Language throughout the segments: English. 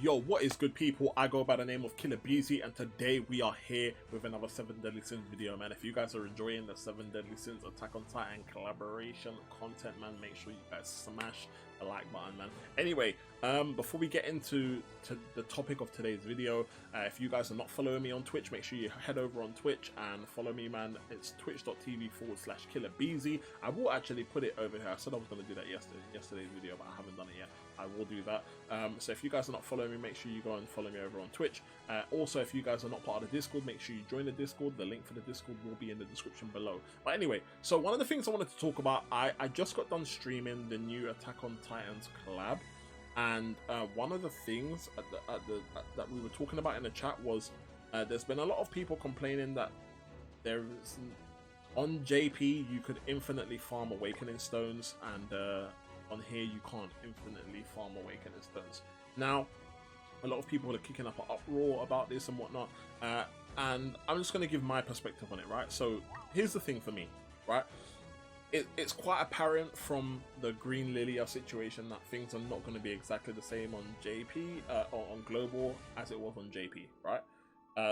Yo, what is good, people? I go by the name of Killer Beezy, and today we are here with another 7 Deadly Sins video, man. If you guys are enjoying the 7 Deadly Sins Attack on Titan collaboration content, man, make sure you guys smash the like button, man. Anyway, before we get into the topic of today's video, if you guys are not following me on Twitch, make sure you head over on Twitch and follow me, man. It's twitch.tv/KillerBeezy. I will actually put it over here. I said I was going to do that yesterday's video, but I haven't done it yet. I will do that. So if you guys are not following me, make sure you go and follow me over on Twitch. Also, if you guys are not part of the Discord, make sure you join the Discord. The link for the Discord will be in the description below. But anyway, so one of the things I wanted to talk about, I just got done streaming the new Attack on Titans collab, and one of the things that we were talking about in the chat was there's been a lot of people complaining that there is on JP you could infinitely farm Awakening Stones, and on here you can't infinitely farm Awakening Stones. Now, a lot of people are kicking up an uproar about this and whatnot, and I'm just going to give my perspective on it, right? So here's the thing for me, right? It's quite apparent from the Green Lilia situation that things are not going to be exactly the same on JP or on Global as it was on JP, right?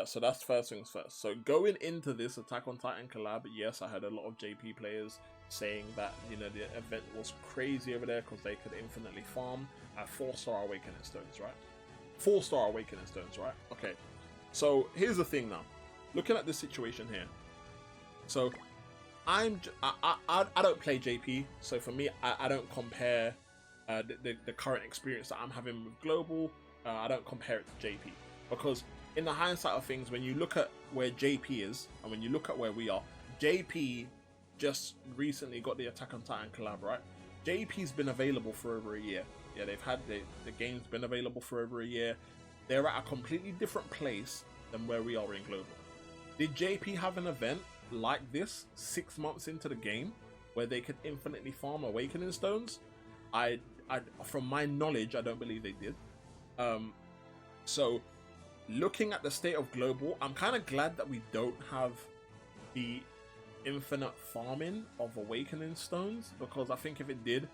So that's first things first. So going into this Attack on Titan collab, yes, I had a lot of JP players saying that, you know, the event was crazy over there because they could infinitely farm 4-star Awakening Stones, right? 4-star Awakening Stones, right? Okay, so here's the thing now. Looking at this situation here, so I don't play JP, so for me, I don't compare the current experience that I'm having with Global. I don't compare it to JP, because in the hindsight of things, when you look at where JP is and when you look at where we are, JP just recently got the Attack on Titan collab, right? JP's been available for over a year. Yeah, they've had the game's been available for over a year. They're at a completely different place than where we are in Global. Did JP have an event like this 6 months into the game where they could infinitely farm Awakening Stones? I from my knowledge, I don't believe they did. So looking at the state of Global, I'm kind of glad that we don't have the infinite farming of Awakening Stones, because I think if it did,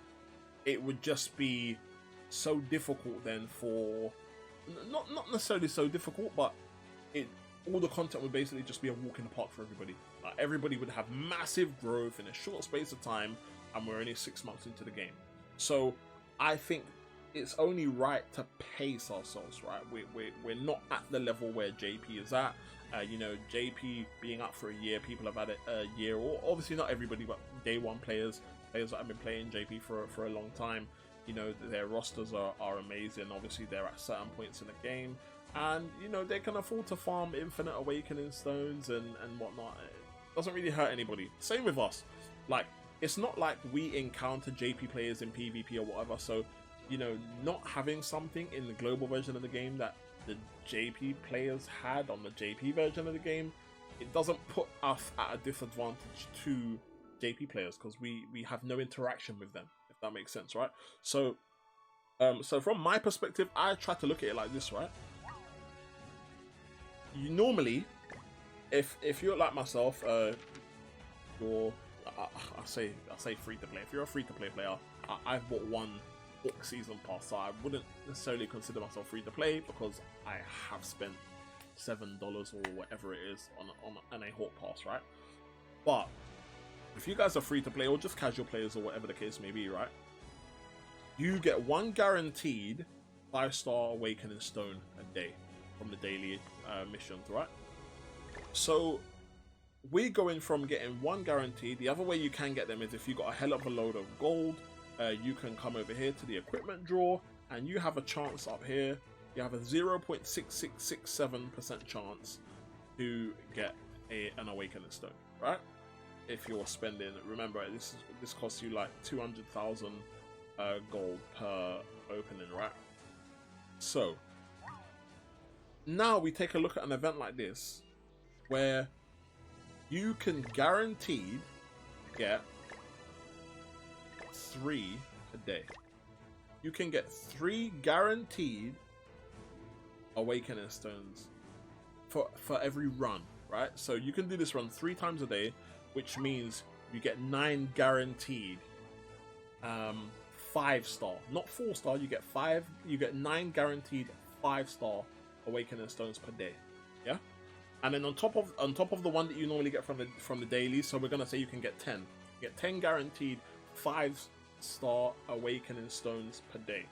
it would just be so difficult then for not necessarily so difficult, but all the content would basically just be a walk in the park for everybody. Like, everybody would have massive growth in a short space of time, and we're only 6 months into the game. So I think it's only right to pace ourselves, right? We're not at the level where JP is at. You know, JP being up for a year, people have had it a year, or obviously not everybody, but day one players that have been playing JP for a long time. You know, their rosters are amazing. Obviously, they're at certain points in the game, and you know, they can afford to farm infinite Awakening Stones and whatnot. It doesn't really hurt anybody. Same with us. Like, it's not like we encounter JP players in PvP or whatever, so you know, not having something in the global version of the game that the JP players had on the JP version of the game, it doesn't put us at a disadvantage to JP players, because we have no interaction with them, if that makes sense, right? So so from my perspective, I try to look at it like this, right? You normally, if you're like myself, you're I say free to play. If you're a free to play player, I've bought one book season pass, so I wouldn't necessarily consider myself free to play because I have spent $7 or whatever it is on a Hawk pass, right? But if you guys are free to play or just casual players or whatever the case may be, right, you get one guaranteed 5-star Awakening Stone a day from the daily missions, right? So we're going from getting one guaranteed. The other way you can get them is if you got a hell of a load of gold. You can come over here to the equipment drawer, and you have a chance up here. You have a 0.6667% chance to get an Awakening Stone, right? If you're spending, remember, this costs you like 200,000 gold per opening, right? So now we take a look at an event like this, where you can guaranteed get 3 a day. You can get 3 guaranteed Awakening Stones for every run, right? So you can do this run 3 times a day, which means you get 9 guaranteed 5-star, not 4-star. You get 9 guaranteed 5-star awakening stones per day. Yeah, and then on top of the one that you normally get from the dailies, so we're gonna say you can get 10. You get 10 guaranteed 5-star awakening stones per day,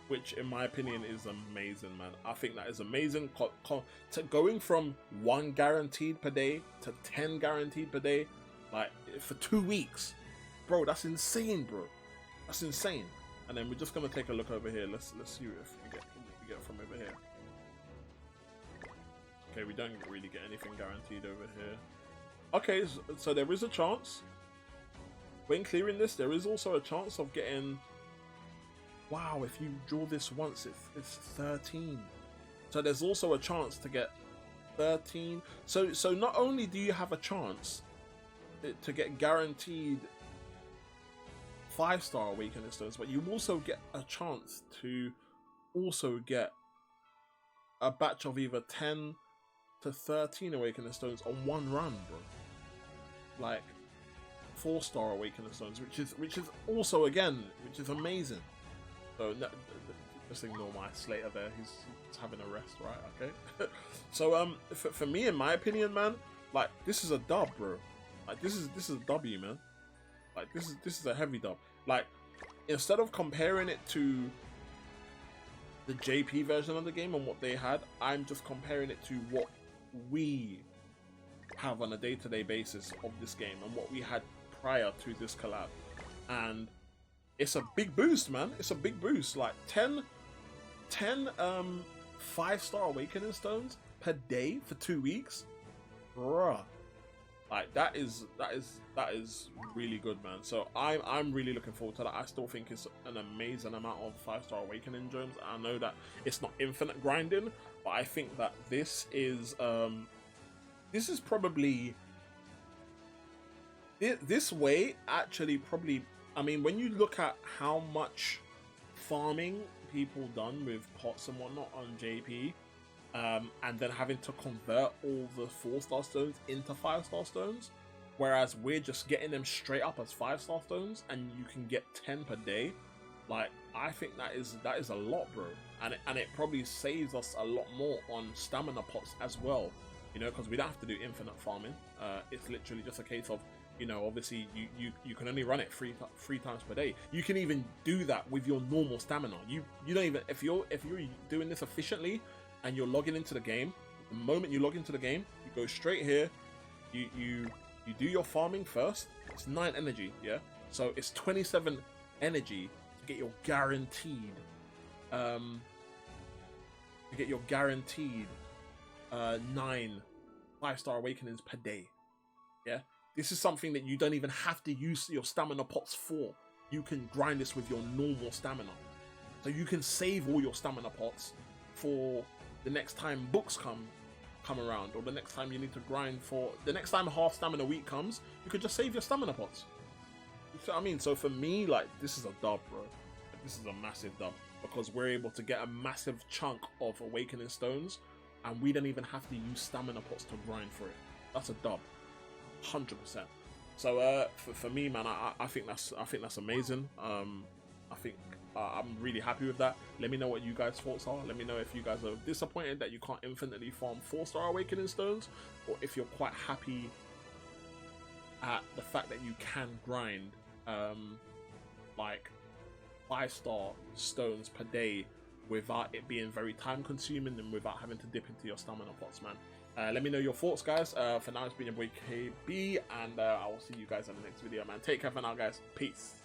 which in my opinion is amazing, man. I think that is amazing. Going from 1 guaranteed per day to 10 guaranteed per day, like for 2 weeks, bro, that's insane, bro. That's insane. And then we're just gonna take a look over here. Let's see if we get from over here. Okay, we don't really get anything guaranteed over here. Okay, so there is a chance. When clearing this, there is also a chance of getting... Wow, if you draw this once, it's 13. So there's also a chance to get 13. So not only do you have a chance to get guaranteed 5-star awakening stones, but you also get a chance to also get a batch of either 10 to 13 awakening stones on one run, bro. Like 4-star awakening stones, which is also, again, which is amazing. So just ignore my Slater there. He's having a rest, right? Okay. So for me, in my opinion, man, like this is a dub, bro. Like this is a W, man. Like this is a heavy dub. Like instead of comparing it to the JP version of the game and what they had, I'm just comparing it to what we have on a day-to-day basis of this game and what we had prior to this collab. And it's a big boost, man. It's a big boost. Like 10 5-star awakening stones per day for 2 weeks, bruh. Like that is really good, man. So I'm really looking forward to that. I still think it's an amazing amount of 5-star awakening gems. I know that it's not infinite grinding, but I think that this is probably this way actually probably. I mean, when you look at how much farming people done with pots and whatnot on JP, and then having to convert all the 4-star stones into 5-star stones, whereas we're just getting them straight up as 5-star stones, and you can get 10 per day. Like, I think that is a lot, bro, and it probably saves us a lot more on stamina pots as well, you know, because we don't have to do infinite farming. It's literally just a case of, you know, obviously you can only run it three times per day. You can even do that with your normal stamina. You don't even, if you're doing this efficiently and you're logging into the game, the moment you log into the game, you go straight here, you do your farming first. It's 9 energy, yeah, so it's 27 energy to get your guaranteed 9 5-star awakenings per day. Yeah, this is something that you don't even have to use your stamina pots for. You can grind this with your normal stamina. So you can save all your stamina pots for the next time books come around, or the next time you need to grind for the next time half stamina week comes, you could just save your stamina pots. You see what I mean? So for me, like, this is a dub, bro. Like, this is a massive dub, because we're able to get a massive chunk of awakening stones, and we don't even have to use stamina pots to grind for it. That's a dub, 100%. So for me, man, I think that's amazing. I think I'm really happy with that. Let me know what you guys' thoughts are. Let me know if you guys are disappointed that you can't infinitely farm 4-star awakening stones, or if you're quite happy at the fact that you can grind like 5-star stones per day without it being very time consuming and without having to dip into your stamina pots, man. Let me know your thoughts, guys. For now, it's been your boy KB, and I will see you guys in the next video, man. Take care for now, guys. Peace.